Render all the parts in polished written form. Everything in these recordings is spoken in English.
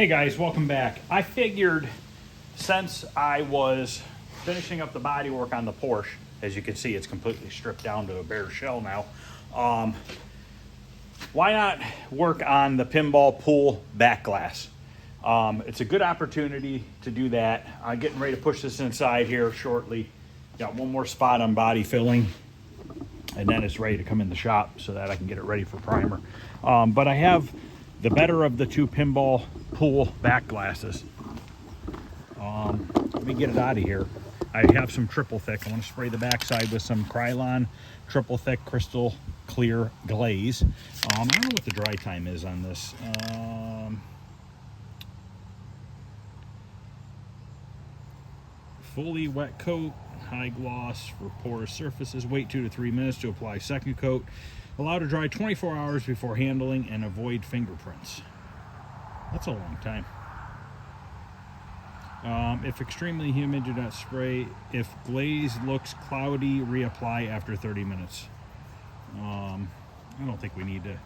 Hey guys, welcome back. I figured since I was finishing up the bodywork on the Porsche, as you can see it's completely stripped down to a bare shell now, why not work on the pinball pool back glass? It's a good opportunity to do that. I'm getting ready to push this inside here shortly. Got one more spot on body filling, and then it's ready to come in the shop so that I can get it ready for primer. But I have the better of the two pinball pool back glasses. Let me get it out of here. I have some triple thick. I want to spray the backside with some Krylon triple thick crystal clear glaze. I don't know what the dry time is on this. Fully wet coat, high gloss for porous surfaces. Wait 2 to 3 minutes to apply second coat. Allow to dry 24 hours before handling and avoid fingerprints. That's a long time. If extremely humid, do not spray. If glaze looks cloudy, reapply after 30 minutes. I don't think we need to.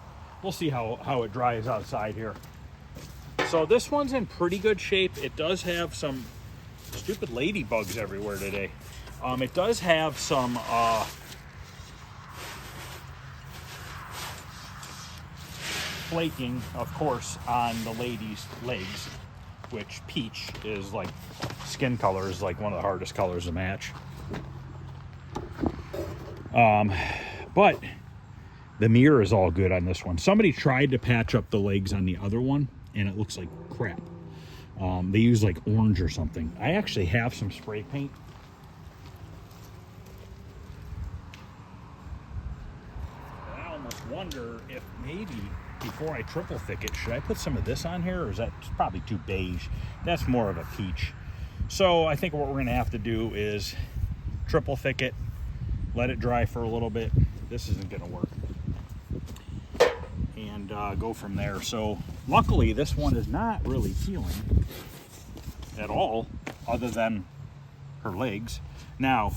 We'll see how it dries outside here. So this one's in pretty good shape. It does have some stupid ladybugs everywhere today. It does have some flaking, of course, on the lady's legs, which peach is like, skin color is like one of the hardest colors to match. But the mirror is all good on this one. Somebody tried to patch up the legs on the other one and it looks like crap. They use like orange or something. I actually have some spray paint. And I almost wonder if maybe before I triple thick it, should I put some of this on here, or is that probably too beige? That's more of a peach. So I think what we're gonna have to do is triple thick it, let it dry for a little bit. This isn't gonna work. And go from there. So luckily this one is not really peeling at all, other than her legs. Now,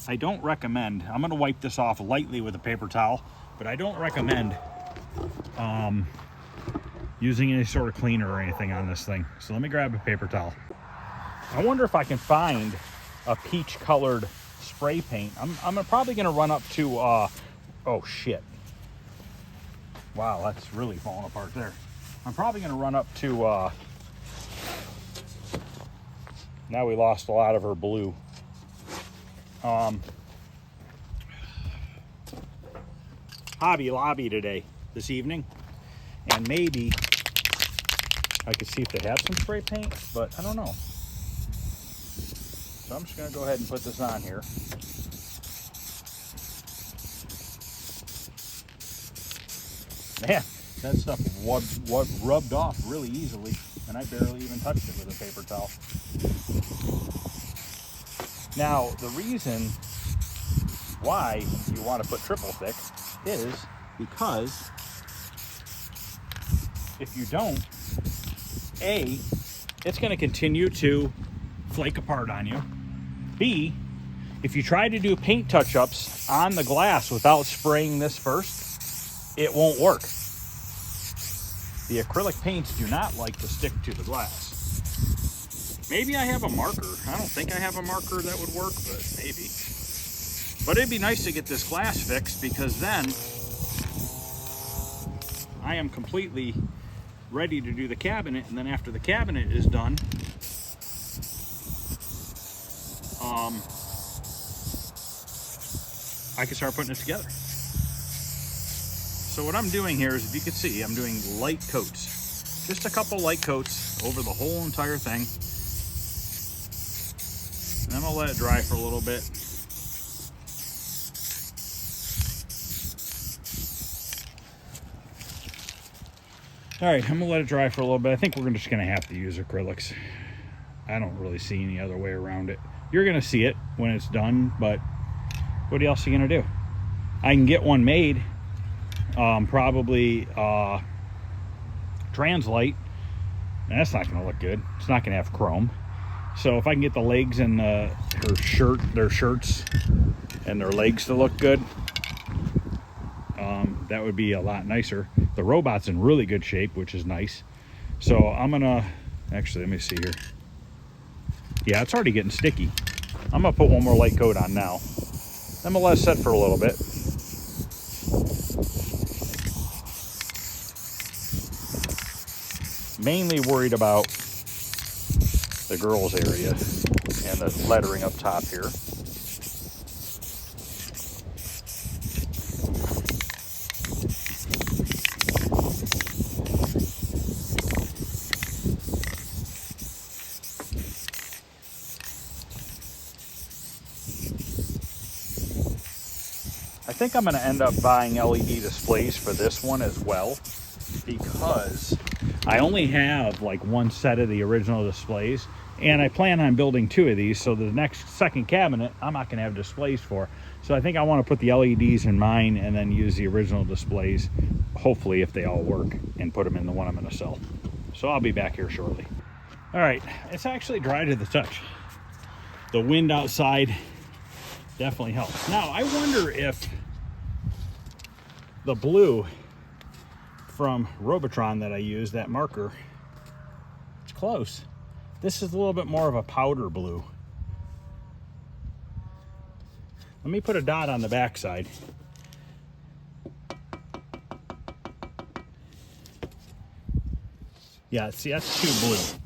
I don't recommend, I'm gonna wipe this off lightly with a paper towel, but I don't recommend using any sort of cleaner or anything on this thing. So let me grab a paper towel. I wonder if I can find a peach colored spray paint. I'm probably gonna run up to oh shit, wow, that's really falling apart there. I'm probably gonna run up to now we lost a lot of her blue. Hobby Lobby today, this evening, and maybe I could see if they have some spray paint, but I don't know. So I'm just gonna go ahead and put this on here. Man, that stuff rubbed off really easily, and I barely even touched it with a paper towel. Now, the reason why you want to put triple thick is because if you don't, A, it's going to continue to flake apart on you. B, if you try to do paint touch-ups on the glass without spraying this first, it won't work. The acrylic paints do not like to stick to the glass. Maybe I have a marker. I don't think I have a marker that would work, but maybe. But it'd be nice to get this glass fixed, because then I am completely ready to do the cabinet, and then after the cabinet is done, I can start putting it together. So what I'm doing here is, if you can see, I'm doing light coats. Just a couple light coats over the whole entire thing. And then I'll let it dry for a little bit. All right, I'm gonna let it dry for a little bit. I think we're just gonna have to use acrylics. I don't really see any other way around it. You're gonna see it when it's done, but what else are you gonna do? I can get one made, probably Translite, and that's not gonna look good. It's not gonna have chrome. So if I can get the legs and their shirts and their legs to look good, that would be a lot nicer. The robot's in really good shape, which is nice. So I'm gonna, actually, let me see here. Yeah, it's already getting sticky. I'm gonna put one more light coat on now. I'm gonna let it set for a little bit. Mainly worried about the girls area and the lettering up top here. I think I'm going to end up buying LED displays for this one as well, because I only have like one set of the original displays, and I plan on building two of these, so the second cabinet I'm not going to have displays for. So I think I want to put the LEDs in mine and then use the original displays, hopefully if they all work, and put them in the one I'm going to sell. So I'll be back here shortly. All right, it's actually dry to the touch. The wind outside definitely helps. Now I wonder if the blue from Robotron that I use, that marker, it's close. This is a little bit more of a powder blue. Let me put a dot on the back side. Yeah, see, that's too blue.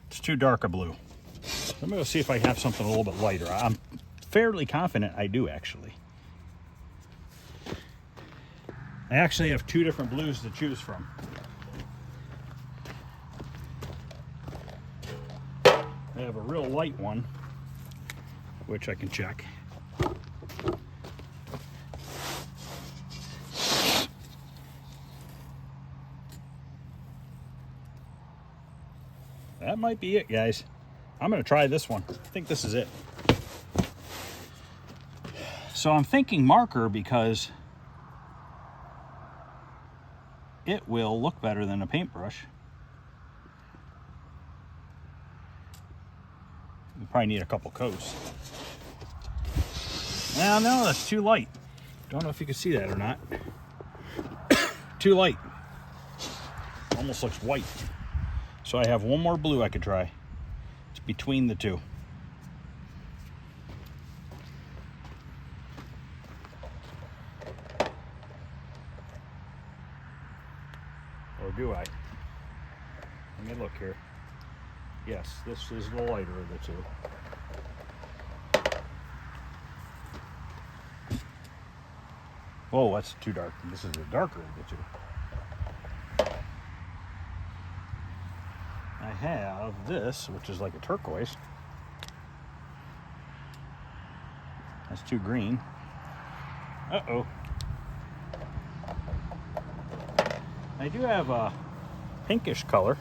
It's too dark a blue. So I'm gonna go see if I have something a little bit lighter. I'm fairly confident I do, actually. I actually have two different blues to choose from. I have a real light one, which I can check. That might be it, guys. I'm gonna try this one. I think this is it. So I'm thinking marker because it will look better than a paintbrush. You probably need a couple coats. Well, no, that's too light. Don't know if you can see that or not. Too light. Almost looks white. So I have one more blue I could try. It's between the two. Or do I? Let me look here. Yes, this is the lighter of the two. Oh, that's too dark. This is the darker of the two. I have this, which is like a turquoise. That's too green. Uh-oh. I do have a pinkish color.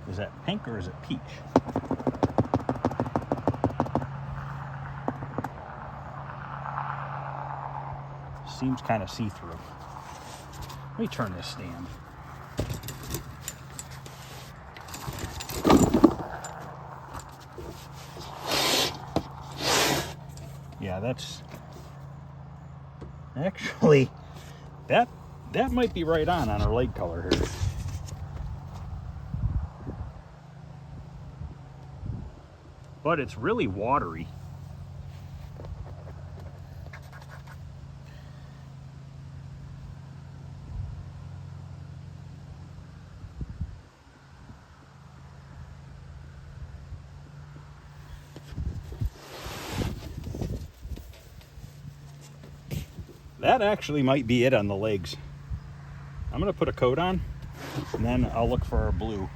Is that pink or is it peach? Seems kind of see-through. Let me turn this stand. Yeah, that's actually, that might be right on our light color here. But it's really watery. That actually might be it on the legs. I'm gonna put a coat on and then I'll look for our blue.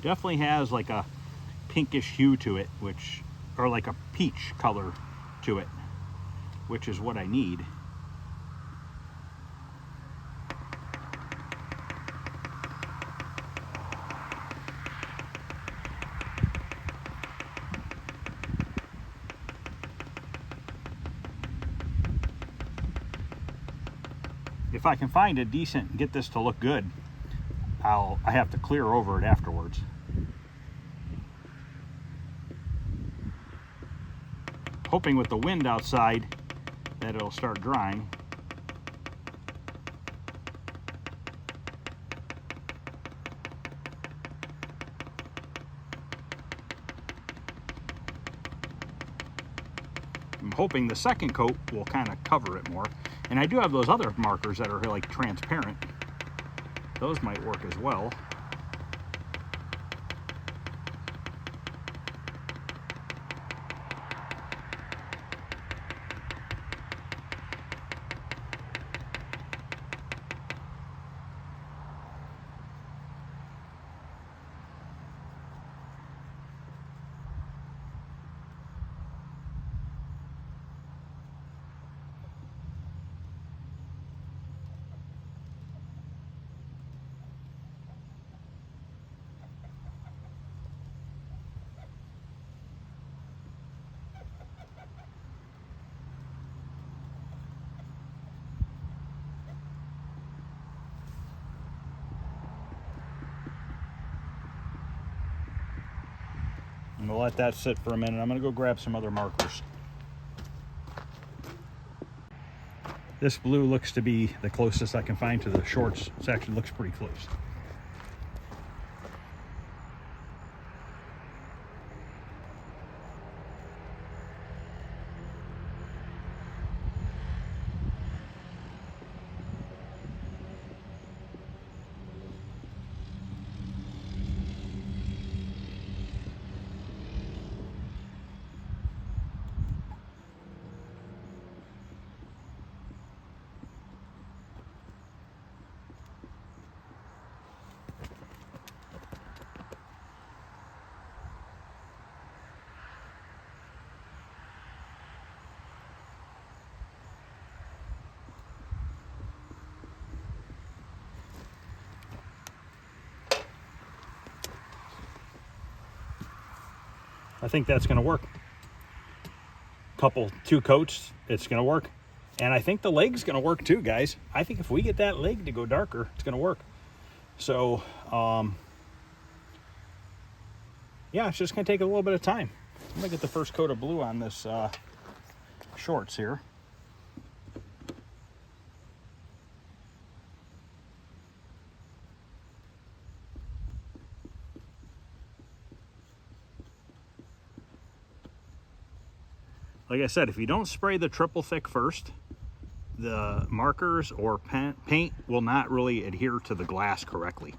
Definitely has like a pinkish hue to it, which, or like a peach color to it, which is what I need. If I can find a decent, get this to look good, I have to clear over it afterwards. hoping with the wind outside that it'll start drying. I'm hoping the second coat will kind of cover it more. And I do have those other markers that are like transparent. Those might work as well. And we'll let that sit for a minute. I'm going to go grab some other markers. This blue looks to be the closest I can find to the shorts section. Looks pretty close. I think that's going to work. Two coats, it's going to work. And I think the leg's going to work too, guys. I think if we get that leg to go darker, it's going to work. So, yeah, it's just going to take a little bit of time. I'm going to get the first coat of blue on this shorts here. Like I said, if you don't spray the triple thick first, the markers or paint will not really adhere to the glass correctly.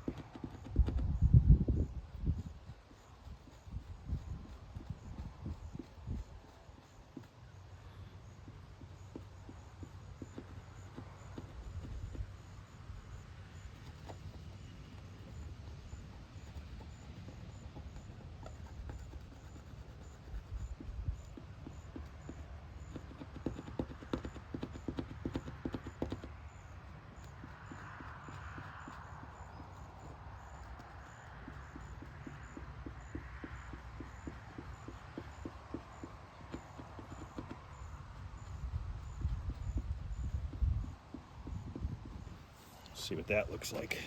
See what that looks like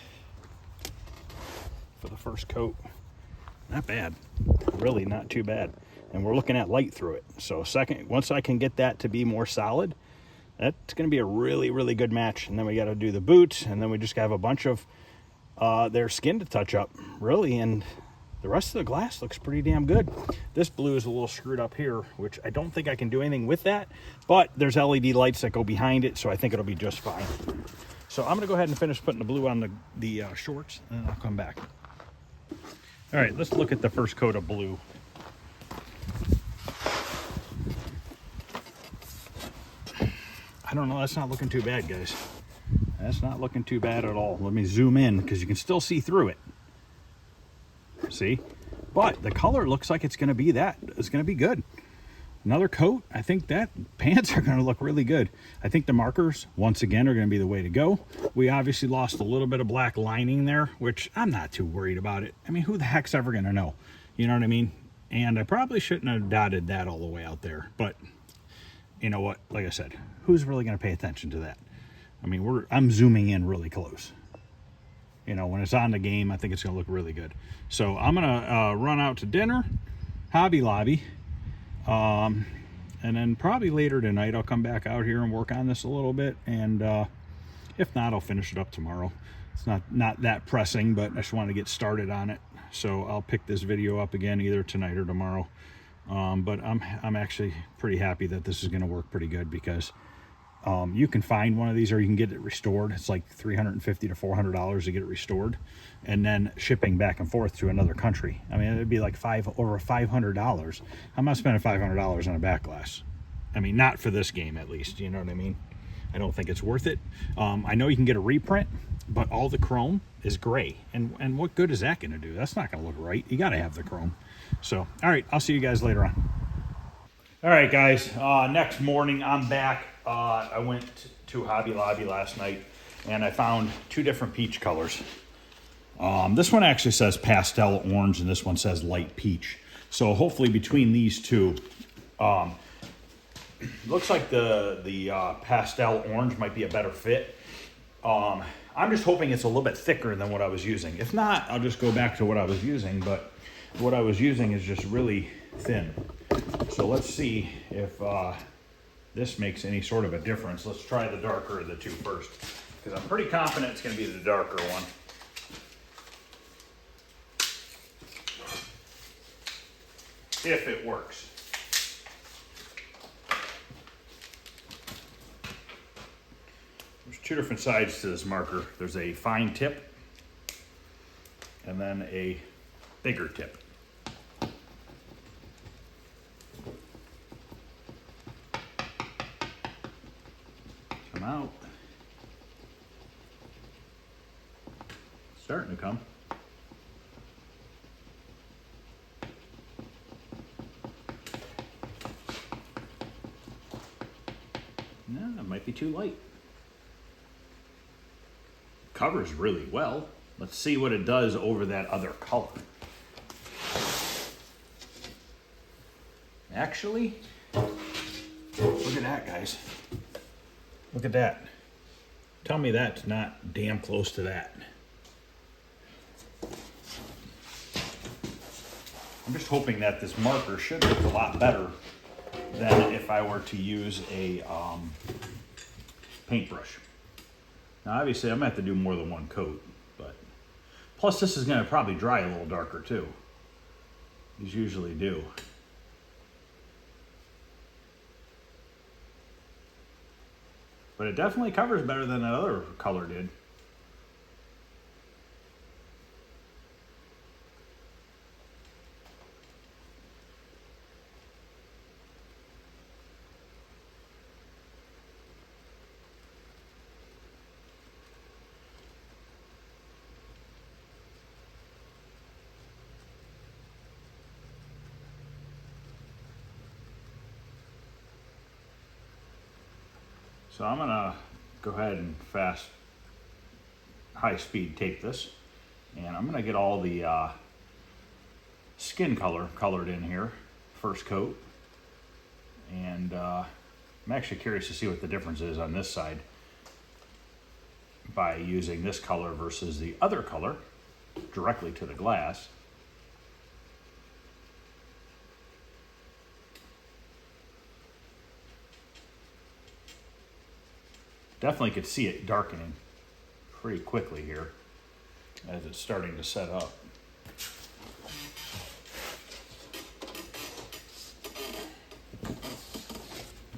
for the first coat. Not bad, really not too bad. And we're looking at light through it. So once I can get that to be more solid, that's going to be a really, really good match. And then we got to do the boots, and then we just have a bunch of their skin to touch up, really. And the rest of the glass looks pretty damn good. This blue is a little screwed up here, which I don't think I can do anything with that. But there's LED lights that go behind it, so I think it'll be just fine. So I'm going to go ahead and finish putting the blue on the shorts, and then I'll come back. All right, let's look at the first coat of blue. I don't know, that's not looking too bad, guys. That's not looking too bad at all. Let me zoom in, because you can still see through it. See? But the color looks like it's going to be good. Another coat, I think that pants are going to look really good. I think the markers, once again, are going to be the way to go. We obviously lost a little bit of black lining there, which I'm not too worried about it. I mean, who the heck's ever going to know? You know what I mean? And I probably shouldn't have dotted that all the way out there. But, you know what? Like I said, who's really going to pay attention to that? I mean, I'm zooming in really close. You know, when it's on the game, I think it's going to look really good. So I'm going to run out to dinner, Hobby Lobby. And then probably later tonight, I'll come back out here and work on this a little bit. And if not, I'll finish it up tomorrow. It's not that pressing, but I just want to get started on it. So I'll pick this video up again either tonight or tomorrow. But I'm actually pretty happy that this is going to work pretty good, because you can find one of these, or you can get it restored. It's like $350 to $400 to get it restored, and then shipping back and forth to another country. I mean, it'd be like over $500. I'm not spending $500 on a back glass. I mean, not for this game, at least. You know what I mean? I don't think it's worth it. I know you can get a reprint, but all the chrome is gray, and what good is that going to do? That's not going to look right. You got to have the chrome. So, all right, I'll see you guys later on. All right, guys. Next morning, I'm back. I went to Hobby Lobby last night, and I found two different peach colors. This one actually says pastel orange, and this one says light peach. So hopefully between these two, looks like the pastel orange might be a better fit. I'm just hoping it's a little bit thicker than what I was using. If not, I'll just go back to what I was using, but what I was using is just really thin. So let's see if this makes any sort of a difference. Let's try the darker of the two first, because I'm pretty confident it's going to be the darker one. If it works. There's two different sides to this marker. There's a fine tip and then a bigger tip. Come out. Starting to come. No, it might be too light. Covers really well. Let's see what it does over that other color. Actually, look at that, guys. Look at that. Tell me that's not damn close to that. I'm just hoping that this marker should look a lot better than if I were to use a paintbrush. Now obviously I'm gonna have to do more than one coat, but plus this is gonna probably dry a little darker too. These usually do. But it definitely covers better than that other color did. So I'm gonna go ahead and high speed tape this, and I'm gonna get all the skin color colored in here, first coat, and I'm actually curious to see what the difference is on this side by using this color versus the other color directly to the glass. Definitely could see it darkening pretty quickly here as it's starting to set up.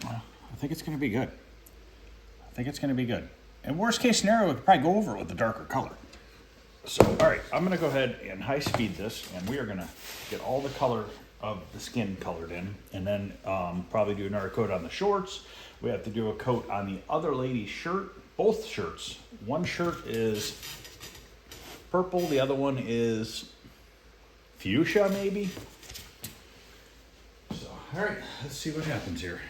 Well, I think it's going to be good. I think it's going to be good. In worst case scenario, we could probably go over it with a darker color. So, all right, I'm going to go ahead and high speed this, and we are going to get all the color of the skin colored in, and then probably do another coat on the shorts. We have to do a coat on the other lady's shirt, both shirts. One shirt is purple, the other one is fuchsia maybe. So, all right, let's see what happens here.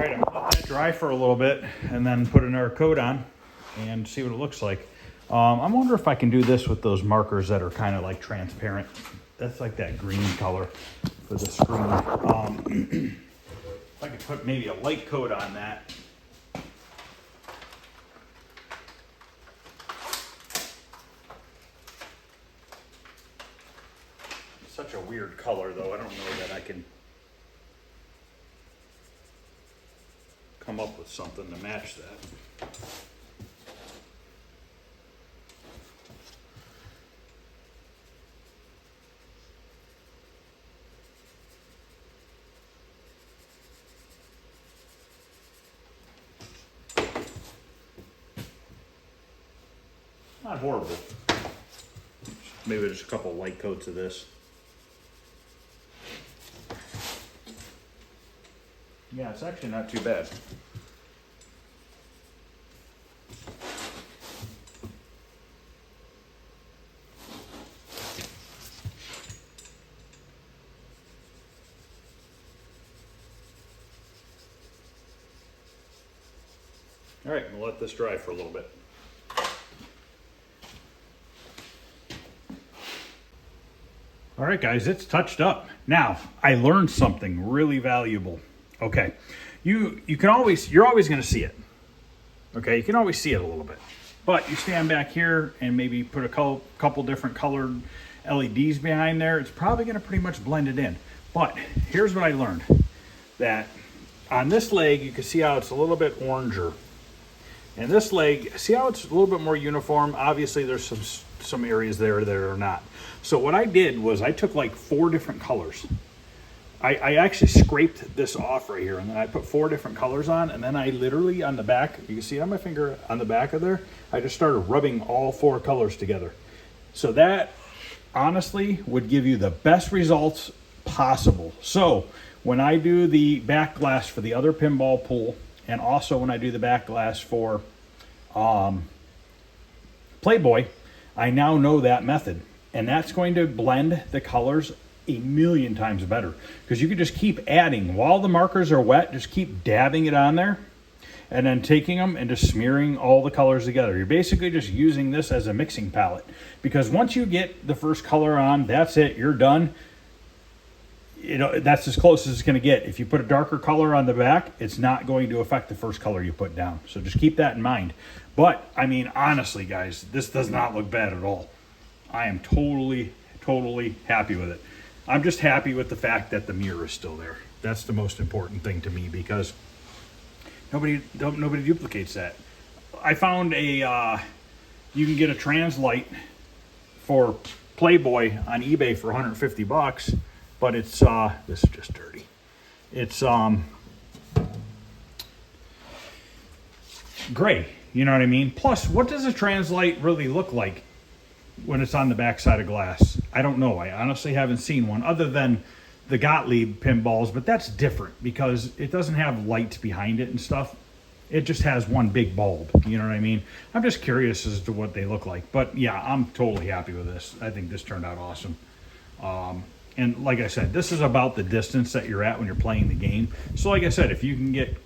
right, I'm gonna let that dry for a little bit and then put another coat on and see what it looks like. I wonder if I can do this with those markers that are kind of like transparent. That's like that green color for the screen. If I could put maybe a light coat on that. Such a weird color though, I don't know that I can come up with something to match that. Not horrible. Maybe just a couple light coats of this. Yeah, it's actually not too bad. All right, we'll let this dry for a little bit. All right, guys, it's touched up. Now, I learned something really valuable. Okay, you're always going to see it. Okay, you can always see it a little bit. But you stand back here and maybe put a couple different colored LEDs behind there. It's probably going to pretty much blend it in. But here's what I learned. That on this leg, you can see how it's a little bit oranger. And this leg, see how it's a little bit more uniform? Obviously, there's some areas there that are not. So what I did was I took like 4 different colors. I actually scraped this off right here, and then I put 4 different colors on, and then I literally on the back, you can see it on my finger on the back of there, I just started rubbing all 4 colors together. So that honestly would give you the best results possible. So when I do the back glass for the other pinball pool, and also when I do the back glass for Playboy, I now know that method. And that's going to blend the colors a million times better. Because you can just keep adding. While the markers are wet, just keep dabbing it on there. And then taking them and just smearing all the colors together. You're basically just using this as a mixing palette. Because once you get the first color on, that's it. You're done. You know, that's as close as it's going to get. If you put a darker color on the back, it's not going to affect the first color you put down. So just keep that in mind. But, I mean, honestly, guys, this does not look bad at all. I am totally happy with it. I'm just happy with the fact that the mirror is still there. That's the most important thing to me because nobody duplicates that. I found you can get a trans light for Playboy on eBay for 150 bucks. But it's, this is just dirty. It's gray, you know what I mean? Plus, what does a trans light really look like when it's on the back side of glass? I don't know. I honestly haven't seen one other than the Gottlieb pinballs, but that's different because it doesn't have lights behind it and stuff. It just has one big bulb, you know what I mean? I'm just curious as to what they look like. But yeah, I'm totally happy with this. I think this turned out awesome. And like I said, this is about the distance that you're at when you're playing the game. So like I said, if you can get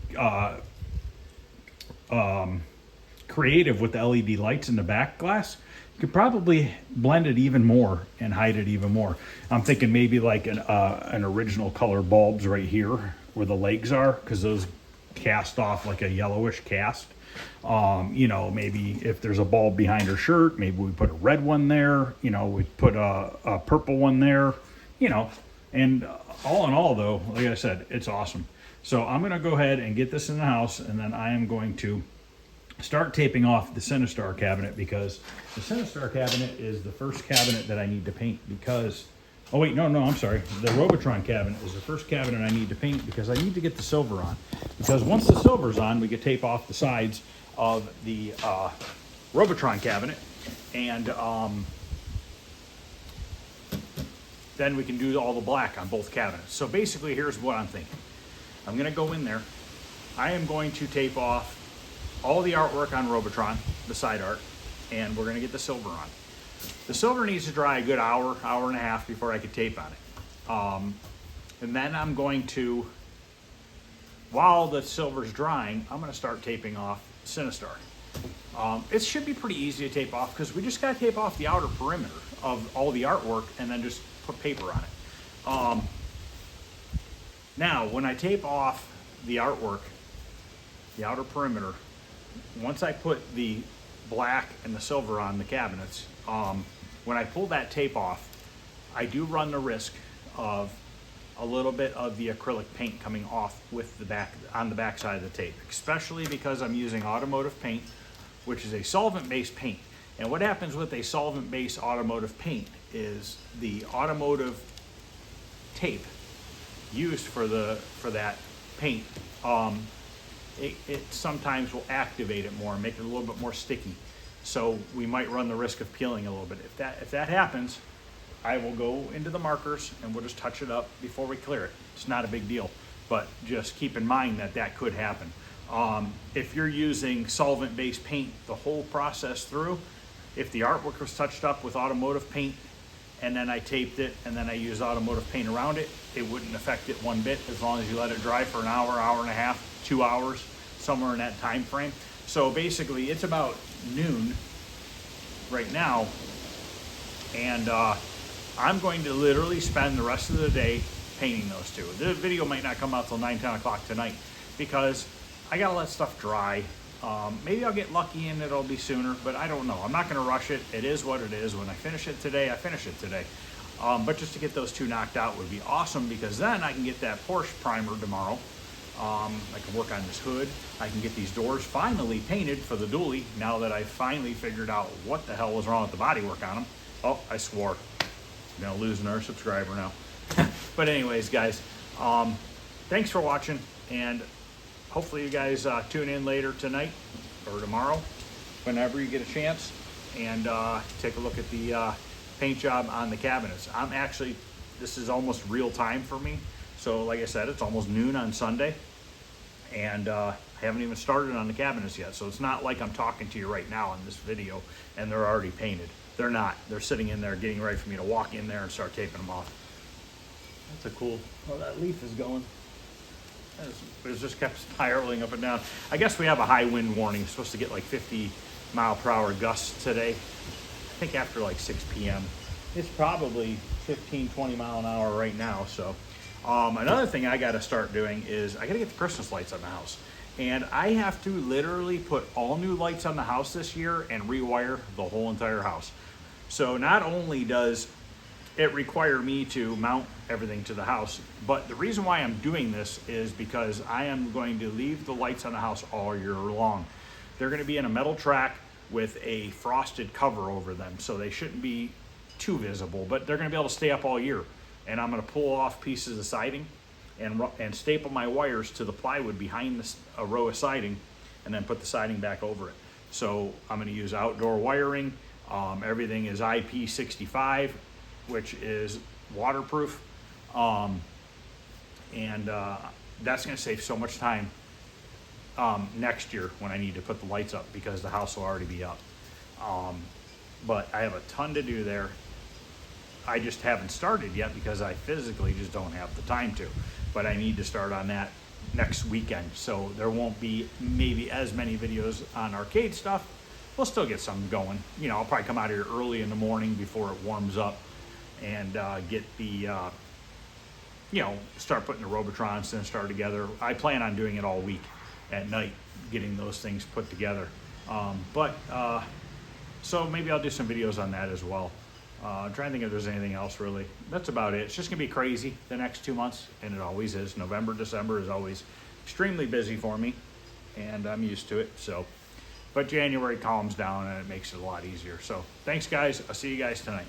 creative with the LED lights in the back glass, you could probably blend it even more and hide it even more. I'm thinking maybe like an original color bulbs right here where the legs are, because those cast off like a yellowish cast. You know, maybe if there's a bulb behind her shirt, maybe we put a red one there. You know, we put a purple one there. You know, and all in all, though, like I said, it's awesome. So I'm going to go ahead and get this in the house, and then I am going to start taping off the Sinistar cabinet because the Sinistar cabinet is the first cabinet that I need to paint because, oh wait, no, I'm sorry. The Robotron cabinet is the first cabinet I need to paint because I need to get the silver on. Because once the silver's on, we can tape off the sides of the Robotron cabinet, and then we can do all the black on both cabinets. So basically, here's what I'm thinking. I'm gonna go in there. I am going to tape off all the artwork on Robotron, the side art, and we're gonna get the silver on. The silver needs to dry a good hour and a half before I could tape on it. And then I'm going to while the silver's drying, I'm going to start taping off Sinistar. It should be pretty easy to tape off because we just got to tape off the outer perimeter of all the artwork and then just put paper on it. Now, when I tape off the artwork, the outer perimeter, once I put the black and the silver on the cabinets, when I pull that tape off, I do run the risk of a little bit of the acrylic paint coming off with the back on the back side of the tape, especially because I'm using automotive paint, which is a solvent-based paint. And what happens with a solvent-based automotive paint is the automotive tape used for that paint, it sometimes will activate it more and make it a little bit more sticky. So we might run the risk of peeling a little bit. If that happens, I will go into the markers and we'll just touch it up before we clear it. It's not a big deal, but just keep in mind that that could happen. If you're using solvent-based paint the whole process through, if the artwork was touched up with automotive paint and then I taped it and then I used automotive paint around it, it wouldn't affect it one bit as long as you let it dry for an hour, hour and a half, 2 hours, somewhere in that time frame. So basically it's about noon right now, and I'm going to literally spend the rest of the day painting those two. The video might not come out till 9, 10 o'clock tonight because I gotta let stuff dry. Maybe I'll get lucky and it'll be sooner, but I don't know. I'm not gonna rush it. It is what it is. When I finish it today, I finish it today. But just to get those two knocked out would be awesome because then I can get that Porsche primer tomorrow. I can work on this hood. I can get these doors finally painted for the dually now that I finally figured out what the hell was wrong with the bodywork on them. Oh, I swore. I'm gonna lose another subscriber now. But anyways, guys, thanks for watching, and hopefully you guys tune in later tonight or tomorrow, whenever you get a chance, and take a look at the paint job on the cabinets. This is almost real time for me. So like I said, it's almost noon on Sunday, and I haven't even started on the cabinets yet. So it's not like I'm talking to you right now in this video and they're already painted. They're not. They're sitting in there getting ready for me to walk in there and start taping them off. That's a cool, oh, that leaf is going. It's just kept spiraling up and down. I guess we have a high wind warning. It's supposed to get like 50-mile-per-hour gusts today. I think after like 6 p.m. It's probably 15, 20 mile an hour right now. So another thing I got to start doing is I got to get the Christmas lights on the house. And I have to literally put all new lights on the house this year and rewire the whole entire house. So not only does it require me to mount everything to the house, but the reason why I'm doing this is because I am going to leave the lights on the house all year long. They're going to be in a metal track with a frosted cover over them, so they shouldn't be too visible, but they're going to be able to stay up all year. And I'm going to pull off pieces of siding and staple my wires to the plywood behind a row of siding, and then put the siding back over it. So I'm going to use outdoor wiring. Everything is IP65, which is waterproof, and that's going to save so much time next year when I need to put the lights up because the house will already be up. But I have a ton to do there. I just haven't started yet because I physically just don't have the time to, but I need to start on that next weekend. So there won't be maybe as many videos on arcade stuff. We'll still get some going. You know, I'll probably come out here early in the morning before it warms up and get the, start putting the Robotrons and start together. I plan on doing it all week at night, getting those things put together. So maybe I'll do some videos on that as well. I'm trying to think if there's anything else really. That's about it. It's just gonna be crazy the next 2 months, and it always is. November, December is always extremely busy for me, and I'm used to it. So, but January calms down and it makes it a lot easier. So thanks guys. I'll see you guys tonight.